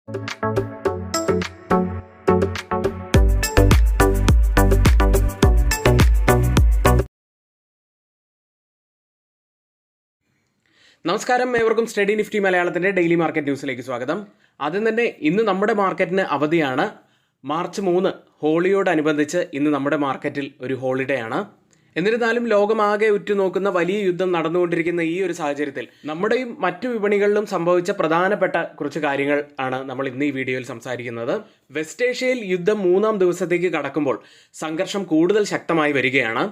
നമസ്കാരം, ഏവർക്കും study Nifty മലയാളത്തിൻ്റെ ഡെയിലി മാർക്കറ്റ് ന്യൂസിലേക്ക് സ്വാഗതം. ആദ്യം തന്നെ ഇന്ന് നമ്മുടെ മാർക്കറ്റിന് അവധിയാണ്. മാർച്ച് 3 ഹോളിയോടനുബന്ധിച്ച് ഇന്ന് നമ്മുടെ മാർക്കറ്റിൽ ഒരു ഹോളിഡേ ആണ്. എന്നിരുന്നാലും ലോകമാകെ ഉറ്റുനോക്കുന്ന വലിയ യുദ്ധം നടന്നുകൊണ്ടിരിക്കുന്ന ഈ ഒരു സാഹചര്യത്തിൽ നമ്മുടെയും മറ്റു വിപണികളിലും സംഭവിച്ച പ്രധാനപ്പെട്ട കുറച്ച് കാര്യങ്ങൾ ആണ് നമ്മൾ ഇന്ന് ഈ വീഡിയോയിൽ സംസാരിക്കുന്നത്. വെസ്റ്റ് ഏഷ്യയിൽ യുദ്ധം 3-ാം ദിവസത്തേക്ക് കടക്കുമ്പോൾ സംഘർഷം കൂടുതൽ ശക്തമായി വരികയാണ്.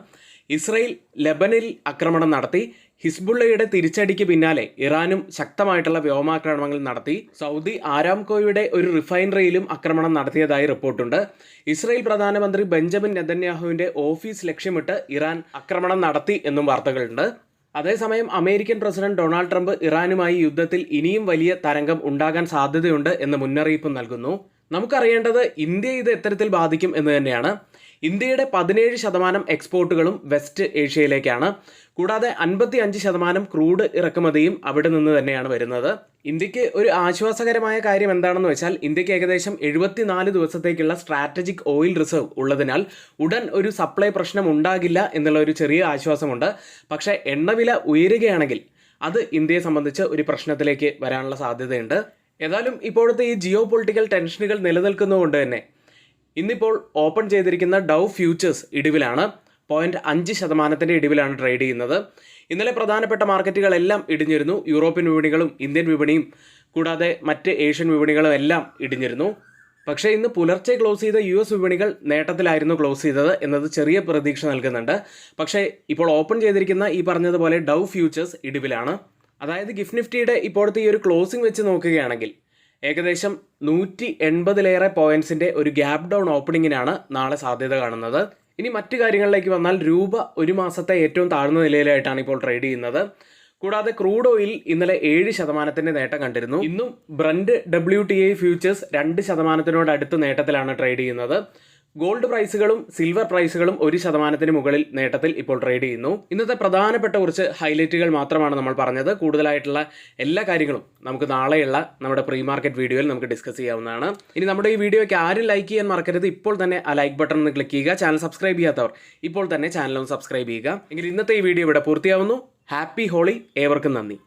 ഇസ്രയേൽ ലെബനിൽ ആക്രമണം നടത്തി. ഹിസ്ബുള്ളയുടെ തിരിച്ചടിക്ക് പിന്നാലെ ഇറാനും ശക്തമായിട്ടുള്ള വ്യോമാക്രമണങ്ങൾ നടത്തി. സൗദി ആരാംകോയുടെ ഒരു റിഫൈനറിയിലും ആക്രമണം നടത്തിയതായി റിപ്പോർട്ടുണ്ട്. ഇസ്രയേൽ പ്രധാനമന്ത്രി ബെഞ്ചമിൻ നെതന്യാഹുവിന്റെ ഓഫീസ് ലക്ഷ്യമിട്ട് ഇറാൻ ആക്രമണം നടത്തി എന്നും വാർത്തകളുണ്ട്. അതേസമയം അമേരിക്കൻ പ്രസിഡന്റ് ഡൊണാൾഡ് ട്രംപ് ഇറാനുമായി യുദ്ധത്തിൽ ഇനിയും വലിയ തരംഗം ഉണ്ടാകാൻ സാധ്യതയുണ്ട് എന്ന് മുന്നറിയിപ്പ് നൽകുന്നു. നമുക്കറിയേണ്ടത് ഇന്ത്യ ഇത് എത്തരത്തിൽ ബാധിക്കും എന്ന് തന്നെയാണ്. ഇന്ത്യയുടെ 17% എക്സ്പോർട്ടുകളും വെസ്റ്റ് ഏഷ്യയിലേക്കാണ്. കൂടാതെ 55% ക്രൂഡ് ഇറക്കുമതിയും അവിടെ നിന്ന് തന്നെയാണ് വരുന്നത്. ഇന്ത്യക്ക് ഒരു ആശ്വാസകരമായ കാര്യം എന്താണെന്ന് വെച്ചാൽ ഇന്ത്യക്ക് ഏകദേശം 74 ദിവസത്തേക്കുള്ള സ്ട്രാറ്റജിക് ഓയിൽ റിസർവ് ഉള്ളതിനാൽ ഉടൻ ഒരു സപ്ലൈ പ്രശ്നം ഉണ്ടാകില്ല എന്നുള്ള ഒരു ചെറിയ ആശ്വാസമുണ്ട്. പക്ഷേ എണ്ണവില ഉയരുകയാണെങ്കിൽ അത് ഇന്ത്യയെ സംബന്ധിച്ച് ഒരു പ്രശ്നത്തിലേക്ക് വരാനുള്ള സാധ്യതയുണ്ട്. ഏതായാലും ഇപ്പോഴത്തെ ഈ ജിയോ പൊളിറ്റിക്കൽ ടെൻഷനുകൾ നിലനിൽക്കുന്നതുകൊണ്ട് തന്നെ ഇന്നിപ്പോൾ ഓപ്പൺ ചെയ്തിരിക്കുന്ന ഡൗ ഫ്യൂച്ചേഴ്സ് ഇടിവിലാണ്. 0.5% ഇടിവിലാണ് ട്രേഡ് ചെയ്യുന്നത്. ഇന്നലെ പ്രധാനപ്പെട്ട മാർക്കറ്റുകളെല്ലാം ഇടിഞ്ഞിരുന്നു. യൂറോപ്യൻ വിപണികളും ഇന്ത്യൻ വിപണിയും കൂടാതെ മറ്റ് ഏഷ്യൻ വിപണികളും എല്ലാം ഇടിഞ്ഞിരുന്നു. പക്ഷേ ഇന്ന് പുലർച്ചെ ക്ലോസ് ചെയ്ത US വിപണികൾ നേട്ടത്തിലായിരുന്നു ക്ലോസ് ചെയ്തത് എന്നത് ചെറിയ പ്രതീക്ഷ നൽകുന്നുണ്ട്. പക്ഷേ ഇപ്പോൾ ഓപ്പൺ ചെയ്തിരിക്കുന്ന ഈ പറഞ്ഞതുപോലെ ഡൗ ഫ്യൂച്ചേഴ്സ് ഇടിവിലാണ്. അതായത് ഗിഫ്റ്റ് നിഫ്റ്റിയുടെ ഇപ്പോഴത്തെ ഈ ഒരു ക്ലോസിംഗ് വെച്ച് നോക്കുകയാണെങ്കിൽ ഏകദേശം 180 പോയിന്റ്സിന്റെ ഒരു ഗ്യാപ് ഡൗൺ ഓപ്പണിങ്ങിനാണ് നാളെ സാധ്യത കാണുന്നത്. ഇനി മറ്റു കാര്യങ്ങളിലേക്ക് വന്നാൽ രൂപ ഒരു മാസത്തെ ഏറ്റവും താഴ്ന്ന നിലയിലായിട്ടാണ് ഇപ്പോൾ ട്രേഡ് ചെയ്യുന്നത്. കൂടാതെ ക്രൂഡ് ഓയിൽ ഇന്നലെ 7% നേട്ടം കണ്ടിരുന്നു. ഇന്നും ബ്രന്റ് WTI ഫ്യൂച്ചേഴ്സ് 2% അടുത്ത് നേട്ടത്തിലാണ് ട്രേഡ് ചെയ്യുന്നത്. ഗോൾഡ് പ്രൈസുകളും സിൽവർ പ്രൈസുകളും 1% മുകളിൽ നേട്ടത്തിൽ ഇപ്പോൾ ട്രേഡ് ചെയ്യുന്നു. ഇന്നത്തെ പ്രധാനപ്പെട്ട കുറച്ച് ഹൈലൈറ്റുകൾ മാത്രമാണ് നമ്മൾ പറഞ്ഞത്. കൂടുതലായിട്ടുള്ള എല്ലാ കാര്യങ്ങളും നമുക്ക് നാളെയുള്ള നമ്മുടെ പ്രീ മാർക്കറ്റ് വീഡിയോയിൽ നമുക്ക് ഡിസ്കസ് ചെയ്യാവുന്നതാണ്. ഇനി നമ്മുടെ ഈ വീഡിയോയ്ക്ക് ആരും ലൈക്ക് ചെയ്യാൻ മറക്കരുത്. ഇപ്പോൾ തന്നെ ആ ലൈക്ക് ബട്ടൺ ഒന്ന് ക്ലിക്ക് ചെയ്യുക. ചാനൽ സബ്സ്ക്രൈബ് ചെയ്യാത്തവർ ഇപ്പോൾ തന്നെ ചാനൽ ഒന്ന് സബ്സ്ക്രൈബ് ചെയ്യുക. എങ്കിൽ ഇന്നത്തെ ഈ വീഡിയോ ഇവിടെ പൂർത്തിയാവുന്നു. ഹാപ്പി ഹോളി, ഏവർക്കും നന്ദി.